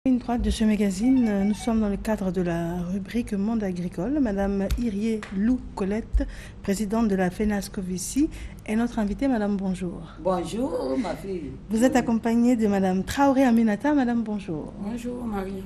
Ligne droite de ce magazine, nous sommes dans le cadre de la rubrique Monde agricole. Madame Irié Lou Colette, présidente de la FENASCOVICI, est notre invitée. Madame, bonjour. Bonjour, ma fille. Vous êtes accompagnée de Madame Traoré Aminata. Madame, bonjour. Bonjour, Marie.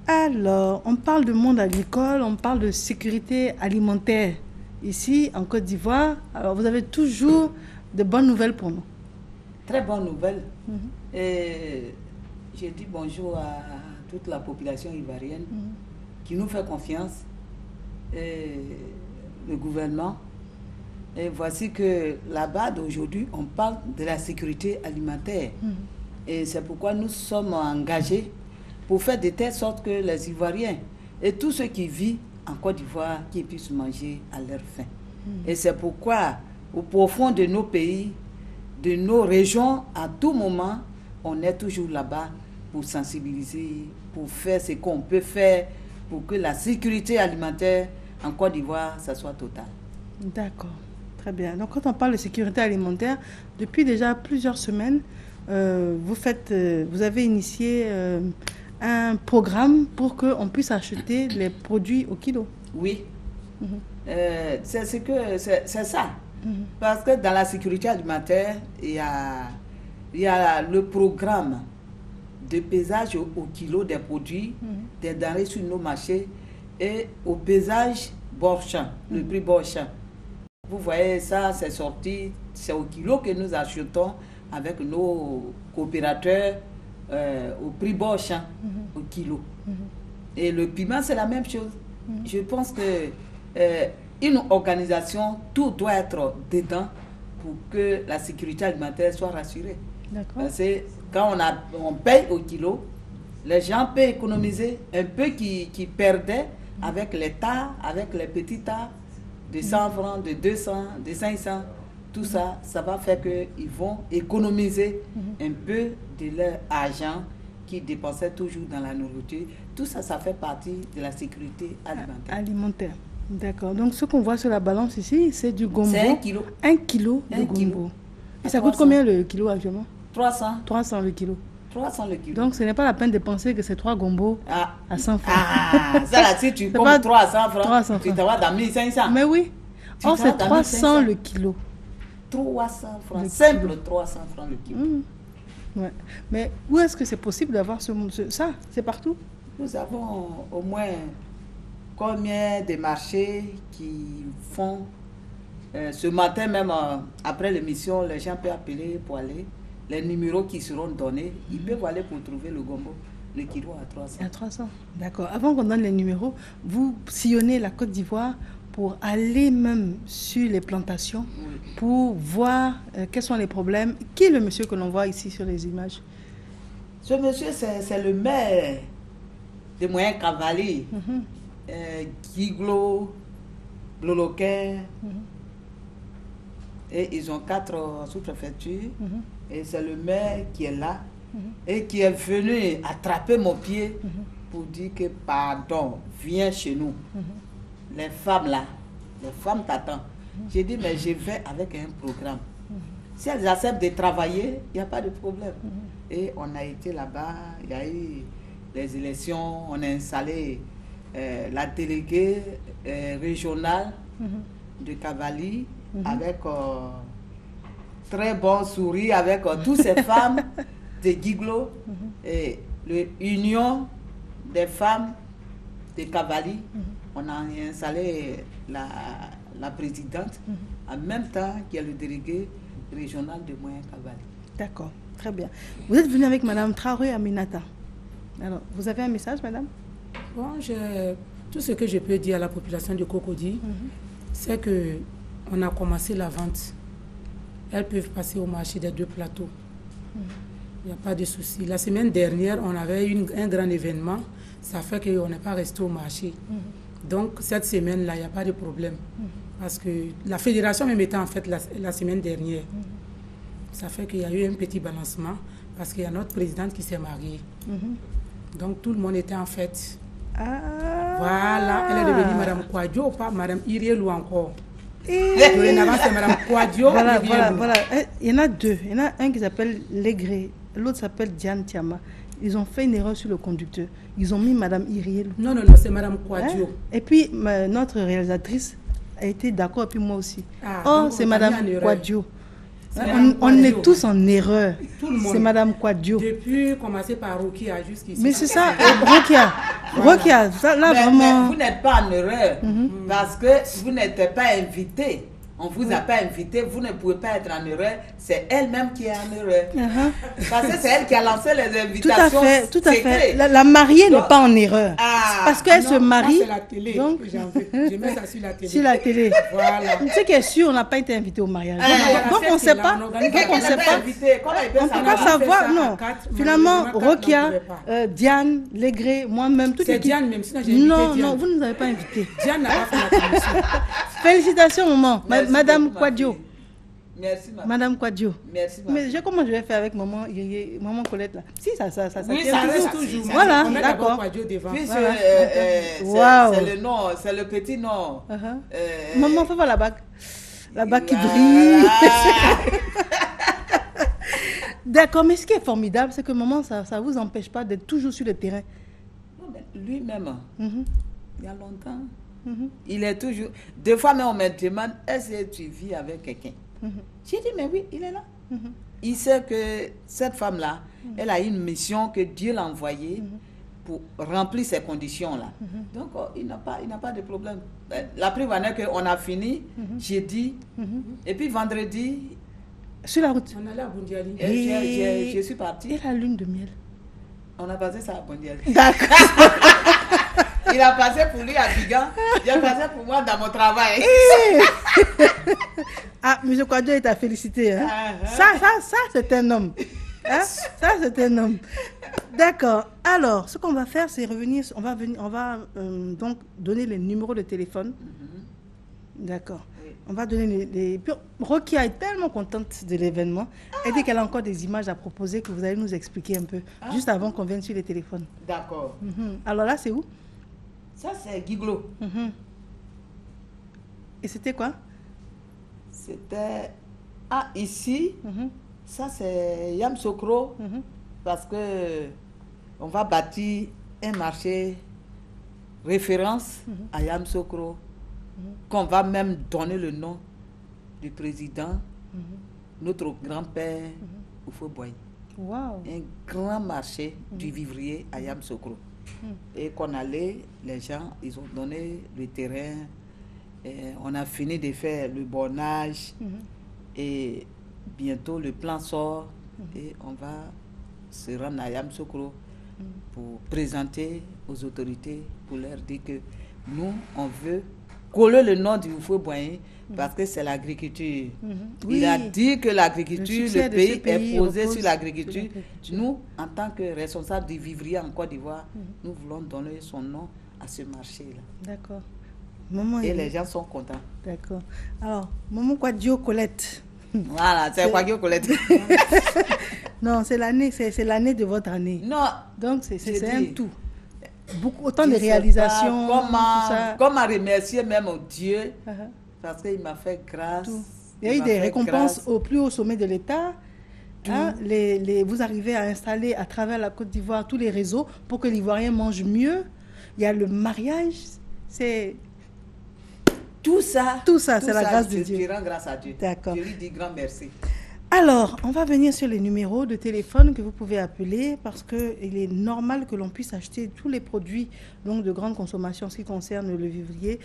Alors, on parle de monde agricole, on parle de sécurité alimentaire ici en Côte d'Ivoire. Alors, vous avez toujours de bonnes nouvelles pour nous. Très bonne nouvelle. Et je dis bonjour à toute la population ivoirienne qui nous fait confiance, et le gouvernement. Et voici que là-bas d'aujourd'hui, on parle de la sécurité alimentaire. Et c'est pourquoi nous sommes engagés pour faire de telle sorte que les Ivoiriens et tous ceux qui vivent en Côte d'Ivoire, qu'ils puissent manger à leur faim. Et c'est pourquoi, au profond de nos pays, de nos régions, à tout moment, on est toujours là-bas pour sensibiliser, pour faire ce qu'on peut faire pour que la sécurité alimentaire en Côte d'Ivoire, ça soit totale. D'accord, très bien. Donc quand on parle de sécurité alimentaire, depuis déjà plusieurs semaines, vous avez initié un programme pour qu'on puisse acheter les produits au kilo. Oui, c'est ça. Parce que dans la sécurité alimentaire, il y a le programme de pesage au kilo des produits, des denrées sur nos marchés, et au pesage Borchamp, le prix Borchamp. Vous voyez, ça, c'est sorti, c'est au kilo que nous achetons avec nos coopérateurs au prix Borchamp, au kilo. Et le piment, c'est la même chose. Je pense que une organisation, tout doit être dedans pour que la sécurité alimentaire soit rassurée. Parce que quand on paye au kilo, les gens peuvent économiser un peu qui perdaient avec les tas, avec les petits tas de 100 francs, de 200, de 500. Tout ça, ça va faire qu'ils vont économiser un peu de leur argent qu'ils dépensaient toujours dans la nourriture. Tout ça, ça fait partie de la sécurité alimentaire. D'accord. Donc, ce qu'on voit sur la balance ici, c'est du gombo. C'est 1 kilo. 1 kilo de gombo. Et ça coûte combien le kilo actuellement? 300. 300 le kilo. 300 le kilo. Donc, ce n'est pas la peine de penser que c'est 3 gombos à 100 francs. Ça là, si tu comptes 300 francs, 300 tu t'en vas dans 1500. Mais oui. Or, c'est 300 le kilo. 300 francs. Simple 300 francs le kilo. Ouais. Mais où est-ce que c'est possible d'avoir ça? C'est partout? Nous avons au moins combien de marchés qui font ce matin même après l'émission, les gens peuvent appeler pour aller. Les numéros qui seront donnés, ils peuvent aller pour trouver le gombo, le kilo à 300. À 300, d'accord. Avant qu'on donne les numéros, vous sillonnez la Côte d'Ivoire pour aller même sur les plantations, pour voir quels sont les problèmes. Qui est le monsieur que l'on voit ici sur les images? Ce monsieur, c'est le maire de Moyen Cavalier, Giglo, Gloloquin, et ils ont 4 sous-préfectures, et c'est le maire qui est là, et qui est venu attraper mon pied pour dire que pardon, viens chez nous. Les femmes là, les femmes t'attendent. J'ai dit, mais je vais avec un programme. Si elles acceptent de travailler, il n'y a pas de problème. Et on a été là-bas, il y a eu les élections, on a installé la déléguée régionale de Cavali avec très bon sourire, avec toutes ces femmes de Giglo et l'union des femmes de Cavali. On a installé la présidente en même temps qu'il y a le délégué régional de Moyen Cavali. D'accord, très bien. Vous êtes venue avec Madame Traoré Aminata. Alors, vous avez un message, madame? Bon, tout ce que je peux dire à la population de Cocody, c'est qu'on a commencé la vente. Elles peuvent passer au marché des 2 plateaux. Il n'y a pas de souci. La semaine dernière, on avait un grand événement. Ça fait qu'on n'est pas resté au marché. Donc, cette semaine-là, il n'y a pas de problème. Parce que la fédération même était en fait la semaine dernière. Ça fait qu'il y a eu un petit balancement parce qu'il y a notre présidente qui s'est mariée. Donc, tout le monde était en fête. Voilà, elle est devenue Madame Kouadio, pas Madame Irielou encore. Dorénavant, c'est Madame Kouadio. Voilà. Il y en a 2. Il y en a un qui s'appelle Legré, l'autre s'appelle Diane Tiama. ils ont fait une erreur sur le conducteur. Ils ont mis Madame Iriel. Non, c'est Madame Quadio. Hein? Et puis, notre réalisatrice a été d'accord, et puis moi aussi. C'est Madame Quadio. On est tous en erreur. C'est Madame Quadio. Depuis commencer par Rokia jusqu'ici. Mais c'est ça, Rokia, ça, là vraiment. Mais vous n'êtes pas en erreur parce que vous n'êtes pas invité. On ne vous a pas invité, vous ne pouvez pas être en erreur. C'est elle-même qui est en erreur. Parce que c'est elle qui a lancé les invitations. Tout à fait. La mariée n'est pas en erreur. Parce qu'elle se marie. C'est la télé. Donc, je mets ça sur la télé. Sur la télé. Voilà. Tu sais qu'elle est sûre, on n'a pas été invité au mariage. Donc on ne sait pas. On ne peut pas savoir. Non. Finalement, Rokia, Diane, Légré, moi-même, tout c'est Diane même, sinon j'ai invité Diane. Non, vous ne nous avez pas invité. Diane n'a pas fait la commission. Félicitations, maman. Madame Quadio. Merci, maman. Madame Quadio. Merci, maman. Mais comment je vais faire avec maman Colette là? Si, ça oui, tient ça reste toujours. Voilà, on met d'accord. Quadio devant. Puis Wow. c'est le nom, c'est le petit nom. Maman, fais voir la bague. La bague qui brille. D'accord, mais ce qui est formidable, c'est que maman, ça ne vous empêche pas d'être toujours sur le terrain. Non, mais lui-même, il y a longtemps, il est toujours... Des fois, même on me demande, est-ce que tu vis avec quelqu'un? J'ai dit, mais oui, il est là. Il sait que cette femme-là, elle a une mission que Dieu l'a envoyée pour remplir ces conditions-là. Donc, il n'a pas de problème. La preuve en est qu'on a fini jeudi, et puis vendredi... Sur la route. On allait à Bundiali. Je suis partie. Et la lune de miel. On a passé ça à Bundiali. D'accord. Il a passé pour lui à Bigan. Il a passé pour moi dans mon travail. M. Quadio est à féliciter. Hein? Ça, c'est un homme. Hein? Ça, c'est un homme. D'accord. Alors, ce qu'on va faire, c'est revenir. On va donc donner les numéros de téléphone. D'accord. On va donner les... Rokia est tellement contente de l'événement. Elle dit qu'elle a encore des images à proposer que vous allez nous expliquer un peu, juste avant qu'on vienne sur les téléphones. D'accord. Alors là, c'est où? Ça, c'est Guiglo. Et c'était quoi? C'était... ici, ça, c'est Yamsokro, parce que on va bâtir un marché référence à Yamsokro, qu'on va même donner le nom du président, notre grand-père Oufo-Boye. Wow. Un grand marché du vivrier à Yamsokro. Et qu'on allait, les gens, ils ont donné le terrain, et on a fini de faire le bornage, et bientôt le plan sort, et on va se rendre à Yamsokro pour présenter aux autorités, pour leur dire que nous, on veut coller le nom du Oufo-Boye parce que c'est l'agriculture. Il a dit que l'agriculture, le pays est posé sur l'agriculture. Nous, en tant que responsables du vivrier en Côte d'Ivoire, nous voulons donner son nom à ce marché-là. D'accord. Et les gens sont contents. D'accord. Alors, Maman Quadio Colette. Voilà, c'est Quadio Colette. Non, c'est l'année de votre année. Non. Donc, c'est un tout. Autant de réalisations. Comment remercier même Dieu parce qu'il m'a fait grâce. Il y a eu des récompenses au plus haut sommet de l'État. Hein, vous arrivez à installer à travers la Côte d'Ivoire tous les réseaux pour que l'Ivoirien mange mieux. Il y a le mariage. C'est tout ça, c'est la grâce de Dieu. Je rends grâce à Dieu. D'accord. Je lui dis grand merci. Alors, on va venir sur les numéros de téléphone que vous pouvez appeler parce qu'il est normal que l'on puisse acheter tous les produits donc, de grande consommation, ce qui concerne le vivrier,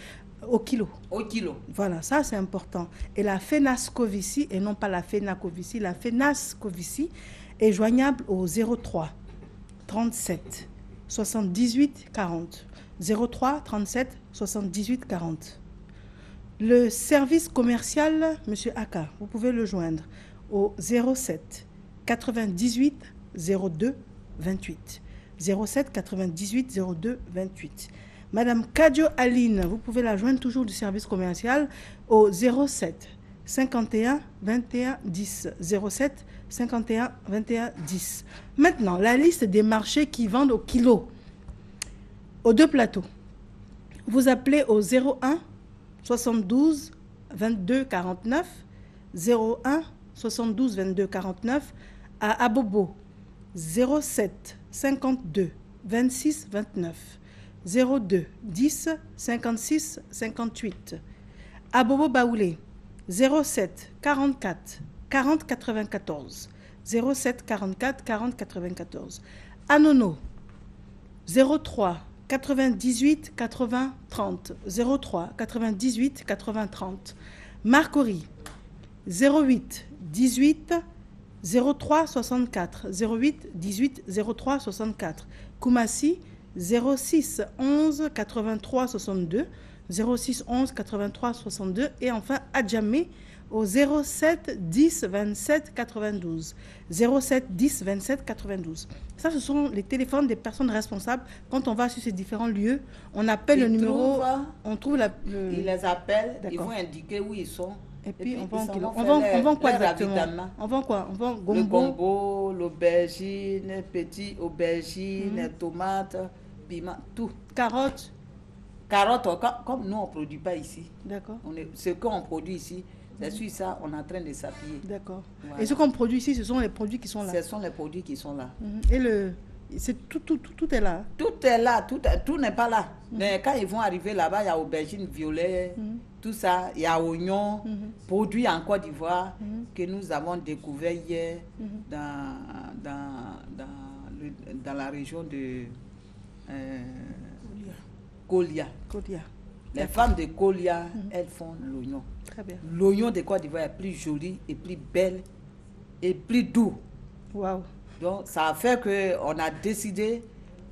au kilo. Au kilo. Voilà, ça c'est important. Et la Fenascovici, et non pas la Fenacovici, la Fenascovici est joignable au 03 37 78 40. 03 37 78 40. Le service commercial, M. Aka, vous pouvez le joindre au 07 98 02 28. 07 98 02 28. Madame Quadio Aline, vous pouvez la joindre toujours du service commercial au 07 51 21 10. 07 51 21 10. Maintenant, la liste des marchés qui vendent au kilo, aux deux plateaux. Vous appelez au 01 72 22 49, 01 72 22 49 à Abobo, 07 52 26 29 02 10 56 58. Abobo Baoulé 07 44 40 94 07 44 40 94. Anono 03 98 80 30 03 98 80 30. Marcory 08 18 03 64 08 18 03 64. Koumassi 06 11 83 62 06 11 83 62. Et enfin Adjamé au 07 10 27 92 07 10 27 92. Ça, ce sont les téléphones des personnes responsables. Quand on va sur ces différents lieux, on appelle le numéro, on trouve ils les appellent, ils vont indiquer où ils sont. Et puis on vend quoi exactement? On vend quoi? On vend gombo, le gombo, l'aubergine, petit aubergine, tomates, piment, tout. Carottes. Carottes, comme nous on ne produit pas ici. D'accord. Ce qu'on produit ici, c'est sur ça, on est en train de s'appuyer. D'accord. Voilà. Et ce qu'on produit ici, ce sont les produits qui sont là. Ce sont les produits qui sont là. Et tout est là. Tout est là, tout n'est pas là. Mais quand ils vont arriver là-bas, il y a aubergine violet, tout ça, il y a oignons, produits en Côte d'Ivoire que nous avons découvert hier dans la région de Kolia. Les femmes de Kolia, elles font l'oignon. Très bien. L'oignon de Côte d'Ivoire est plus joli et plus belle et plus doux. Waouh. Donc, ça a fait qu'on a décidé,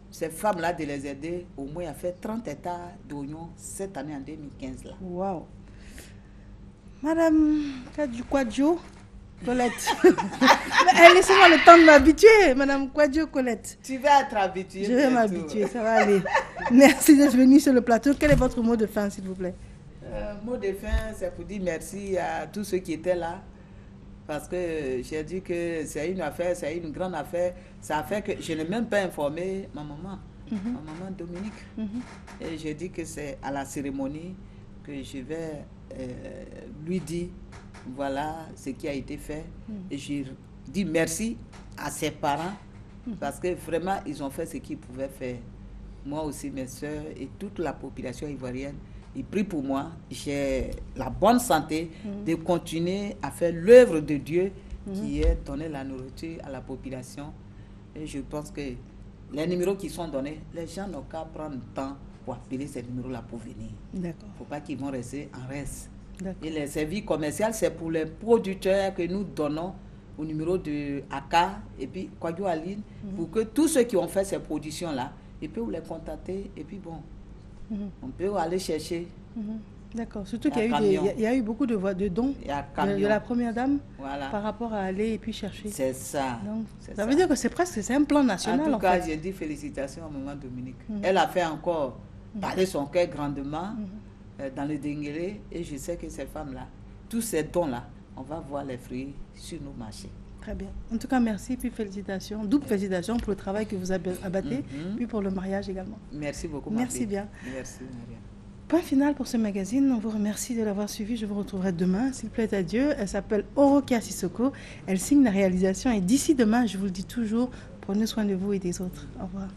ces femmes-là, de les aider au moins à faire 30 hectares d'oignons cette année en 2015. Waouh. Madame Kwadjo Colette. Laissez-moi le temps de m'habituer, Madame Kwadjo Colette. Tu vas être habituée. Je vais m'habituer, ça va aller. Merci d'être venue sur le plateau. Quel est votre mot de fin, s'il vous plaît? Mot de fin, c'est pour dire merci à tous ceux qui étaient là. Parce que j'ai dit que c'est une affaire, c'est une grande affaire. Ça a fait que je n'ai même pas informé ma maman, ma maman Dominique. Et j'ai dit que c'est à la cérémonie que je vais lui dire, voilà ce qui a été fait. Et j'ai dit merci à ses parents, parce que vraiment, ils ont fait ce qu'ils pouvaient faire. Moi aussi, mes soeurs et toute la population ivoirienne. Ils prient pour moi, j'ai la bonne santé de continuer à faire l'œuvre de Dieu qui est donner la nourriture à la population. Et je pense que les numéros qui sont donnés, les gens n'ont qu'à prendre le temps pour appeler ces numéros-là pour venir. D'accord. Il ne faut pas qu'ils vont rester en reste. D'accord. Et les services commerciaux, c'est pour les producteurs que nous donnons au numéro de ACA et puis Kwadjo Aline, pour que tous ceux qui ont fait ces productions-là, ils peuvent les contacter et puis bon. On peut aller chercher. D'accord. Surtout qu'il y a eu beaucoup de dons de la première dame par rapport à aller et puis chercher. C'est ça. Donc, ça veut dire que c'est un plan national. En tout cas, j'ai dit félicitations à maman Dominique. Elle a fait encore parler son cœur grandement dans le Denguélé. Et je sais que ces femmes-là, tous ces dons-là, on va voir les fruits sur nos marchés. Très bien. En tout cas, merci, puis félicitations, double félicitations pour le travail que vous abattez, puis pour le mariage également. Merci beaucoup, Merci bien. Merci, Maria. Point final pour ce magazine. On vous remercie de l'avoir suivi. Je vous retrouverai demain, s'il plaît à Dieu. Elle s'appelle Orokia Sissoko. Elle signe la réalisation et d'ici demain, je vous le dis toujours, prenez soin de vous et des autres. Au revoir.